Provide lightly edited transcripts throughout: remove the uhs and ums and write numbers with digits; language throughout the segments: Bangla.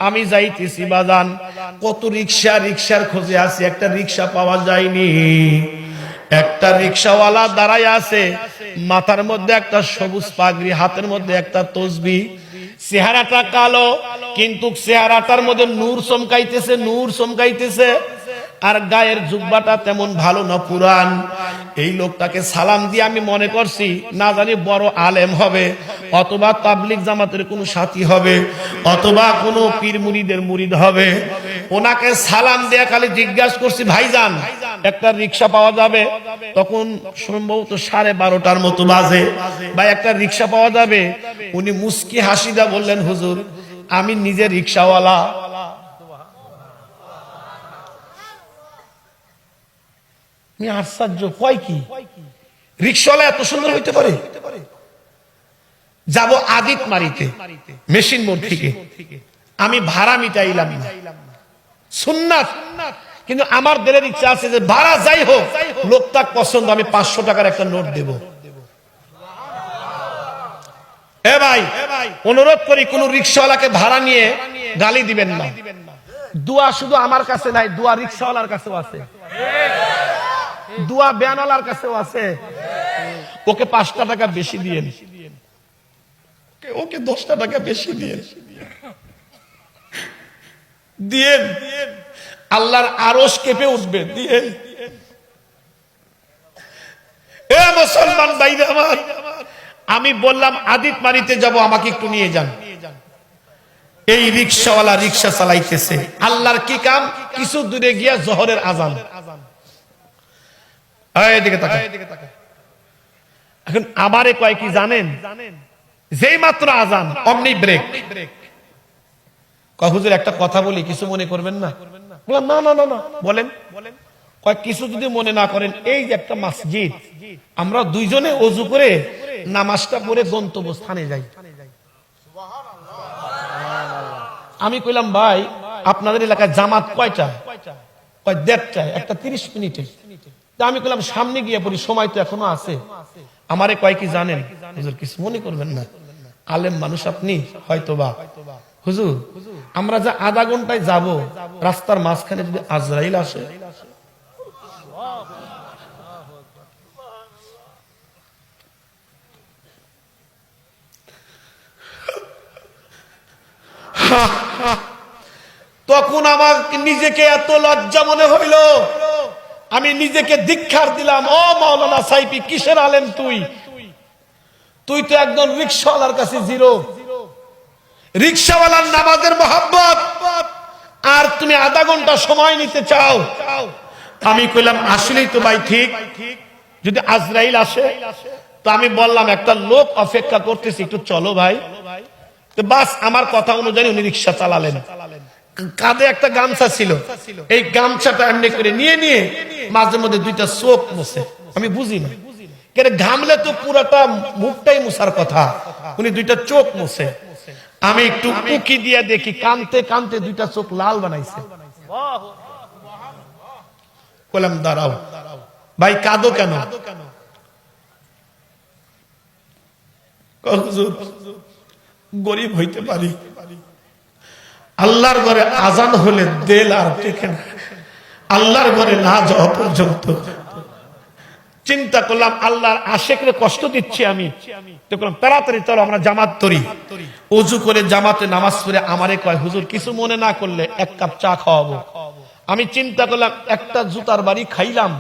আমি যাইতেছি বাজান, কত রিক্সার খোঁজে আছি, একটা রিক্সা পাওয়া যায়নি। একটা রিক্সাওয়ালা দাঁড়ায় আছে, মাথার মধ্যে একটা সবুজ পাগড়ি, হাতের মধ্যে একটা তসবিহ, চেহারাটা কালো কিন্তু চেহারাটার মধ্যে নূর চমকাইতেছে, আর গায়ের জুব্বাটা তেমন ভালো না, পুরান। এই লোকটাকে সালাম দিয়ে আমি মনে করছি না জানি বড় আলেম হবে, অথবা তাবলিগ জামাতের কোনো সাথী হবে, অথবা কোনো পীর মুরিদের মুরিদ হবে। ওনাকে সালাম দিয়ে খালি জিজ্ঞাসা করছি, ভাইজান একটা রিক্সা পাওয়া যাবে? তখন সম্ভবত 12:30 মতো বাজে। ভাই একটা রিক্সা পাওয়া যাবে? উনি মুস্কি হাসিদা বললেন, হুজুর আমি নিজে রিক্সাওয়ালা। আশ্চর্য, কয় কি রিক্সাওয়ালা এত সুন্দর হইতে পারে? যাব আদিত মারিতে মেশিন মোড় থেকে, আমি ভাড়া মিটাইলাম না, সুন্নাত, কিন্তু আমার দিলের ইচ্ছা আছে যে ভাড়া যাই হোক লোকটা পছন্দ, আমি 500 টাকার একটা নোট দেব। এ ভাই অনুরোধ করি কোন রিক্সাওয়ালাকে ভাড়া নিয়ে গালি দিবেন না। দোয়া শুধু আমার কাছে নাই, দোয়া রিক্সাওয়ালার কাছেও আছে, দোয়া ব্যানওয়ালার কাছেও আছে। ওকে 5টা টাকা বেশি দিয়েন, ওকে 10টা টাকা বেশি দিয়েন, আল্লাহর আরশ কেঁপে উঠবে, দিয়েন। এ মুসলমান ভাইরা আমার, আমি বললাম আদিত মারিতে যাব, আমাকে একটু নিয়ে যান। এই রিক্সাওয়ালা রিক্সা চালাইতেছে, আল্লাহর কি কাম, কিছু দূরে গিয়া জোহরের আজান। এদিকে তাকা। এখন আমারে কয় কি জানেন, যেই মাত্র আজান অমনি ব্রেক। কয় হুজুর একটা কথা বলি, কিছু মনে করবেন না? বললাম না না না না, বলেন। কয় কিছু যদি মনে না করেন, এই যে একটা মসজিদ, আমরা দুইজনে ওযু করে নামাজটা পড়ে গন্তব্যস্থানে যাই। আমি কইলাম ভাই আপনাদের এলাকায় জামাত কয়টা? কয় 1:30, একটা 30 মিনিটে। আমি কইলাম সামনে গিয়ে পড়ি, সময় তো এখনো আছে। আমারে কয় কি জানেন, হুজুর কিছু মনে করবেন না, আলেম মানুষ আপনি, হয়তোবা হুজুর আমরা যা আধা ঘন্টায় যাব, রাস্তার মাঝখানে যদি আজরাইল আসে, তখন আমার নিজেকে এত লজ্জা মনে হইল, আমি নিজেকে ধিক্কার দিলাম। ও মাওলানা সাইফি, কিসের আলেম তুই? তুই তো একজন রিক্সাওয়ালার কাছে জিরো। রিক্সাওয়ালার নামাজের মহব্বত, আর তুমি আধা ঘন্টা সময় নিতে চাও। আমি কইলাম আসলেই তো ভাই ঠিক, যদি আজরাইল আসে। তো আমি বললাম একটা লোক অপেক্ষা করতেছি, একটু চলো ভাই। তো বাস আমার কথা অনুযায়ী উনি রিক্সা চালালেন। কাঁধে একটা গামছা ছিল, এই গামছাটা এমনি করে নিয়ে মাঝে মধ্যে 2টা চোখ মুছে। আমি বুঝি না, কেন ঘামলে তো পুরাটা মুখটাই মুছার কথা, উনি 2টা চোখ মুছে। আমি একটু উকি দিয়ে দেখি, কানতে 2টা চোখ লাল বানাইছে। বললাম দাঁড়াও ভাই, কাঁদো কেন? গরিব হইতে পারি, আল্লাহর ঘরে আজান হলে দেল আর টেকে না, আল্লাহর ঘরে না যাওয়া পর্যন্ত। চিন্তা করলাম আল্লাহর আশেকরে কষ্ট দিচ্ছি আমি, তো বললাম তাড়াতাড়ি চলো আমরা জামাত করি। ওযু করে জামাতে নামাজ পড়ে আমারে কয় হুজুর কিছু মনে না করলে 1 কাপ চা খাওয়াবো। আমি চিন্তা করলাম একটা জুতার বাড়ি খাইলাম,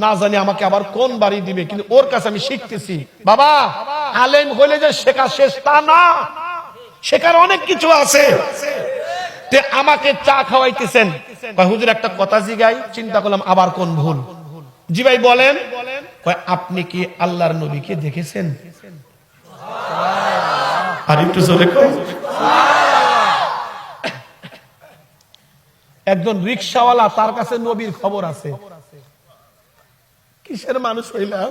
না জানি আমাকে আবার কোন বাড়ি দিবে, কিন্তু ওর কাছে আমি শিখতেছি বাবা আলেম হইলে যে শেখা শেষ তা না, শেখার অনেক কিছু আছে। তে আমাকে চা খাওয়াইতেছেন, হুজুর একটা কথা জিগাই। চিন্তা করলাম আবার কোন ভুল। জি ভাই বলেন। আপনি কি আল্লাহর নবীকে দেখেছেন? আর একটু জোরে কও। একজন রিক্সাওয়ালা, তার কাছে নবীর খবর আছে। কিসের মানুষ হইলাম?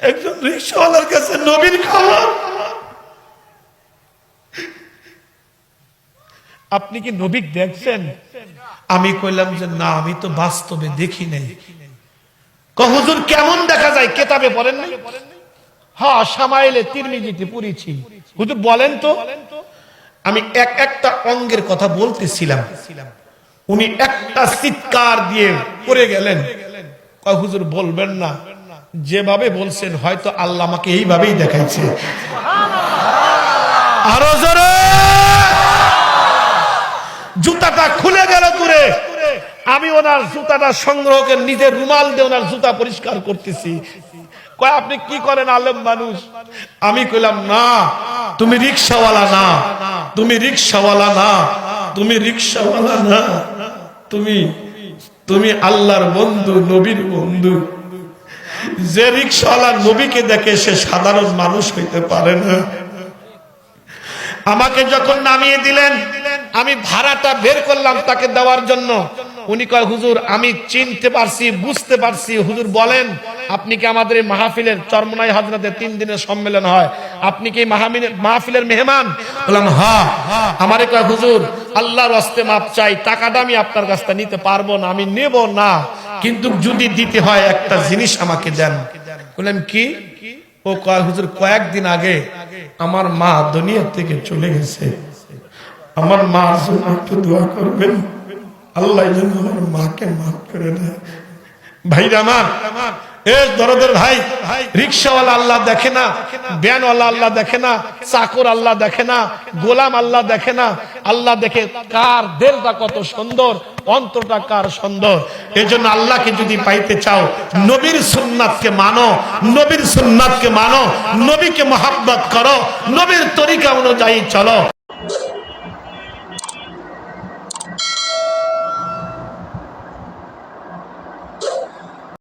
একজন রিক্সাওয়ালার কাছে নবীর খবর। আপনি কি নবী দেখছেন? আমি কইলাম যে না, আমি তো বাস্তবে দেখি নাই। হুজুর কেমন দেখা যায়, কেতাবে পড়েন নাই? হ্যাঁ, শামাইলে তিরমিজিতে পড়েছি। হুজুর বলেন তো। আমি একটা অঙ্গের কথা বলতেছিলাম, উনি একটা চিৎকার দিয়ে পড়ে গেলেন। হুজুর বলবেন না, যেভাবে বলছেন হয়তো আল্লাহ আমাকে এইভাবেই দেখাইছে। আরো জোরে। জুতাটা খুলে গেল দূরে, আমি ওনার জুতাটা সংগ্রহ করে নিজের রুমাল দিয়ে ওনার জুতা পরিষ্কার করতেছি। কয় আপনি কি করেন আলেম মানুষ? আমি কইলাম না, তুমি রিকশাওয়ালা না, তুমি রিকশাওয়ালা না, তুমি রিকশাওয়ালা না, তুমি আল্লাহর বন্ধু, নবীর বন্ধু। যে রিকশাওয়ালা নবীকে দেখে সে সাধারণ মানুষ হইতে পারে না। আমাকে যখন নামিয়ে দিলেন, আমি ভাড়াটা বের করলাম তাকে দেওয়ার জন্য। উনি কয় হুজুর আমি চিনতে পারছি, বুঝতে পারছি। হুজুর বলেন আপনি কি আমাদের এই মাহফিলের চরমনাই হাজরাতে 3 দিনের সম্মেলন হয়, আপনি কি মাহফিলের মেহমান? বললাম হ্যাঁ। আমারে কয় হুজুর আল্লাহর ওয়াস্তে মাপ চাই, টাকাটা আমি আপনার কাছ থেকে নিতে পারবো না, আমি নেব না, কিন্তু যদি দিতে হয় একটা জিনিস আমাকে দেন। বললাম কি? ও কয় হুজুর কয়েকদিন আগে আমার মা দুনিয়া থেকে চলে গেছে, আমার মার জন্য একটু দোয়া করবেন, আল্লাহ যেন আমার মাকে মাফ করে দেয়। ভাইরা আমার, দরদের ভাই, রিকশাওয়ালা আল্লাহ দেখে না, ভ্যানওয়ালা আল্লাহ দেখে না, চাকর আল্লাহ দেখে না, গোলাম আল্লাহ দেখে না। আল্লাহ দেখে কার দিলটা কত সুন্দর, অন্তরটা কার সুন্দর। এই জন্য আল্লাহকে যদি পাইতে চাও, নবীর সুন্নাতকে মানো, নবীর সুন্নাতকে মানো, নবীকে মহব্বত করো, নবীর তরিকা অনুযায়ী চলো।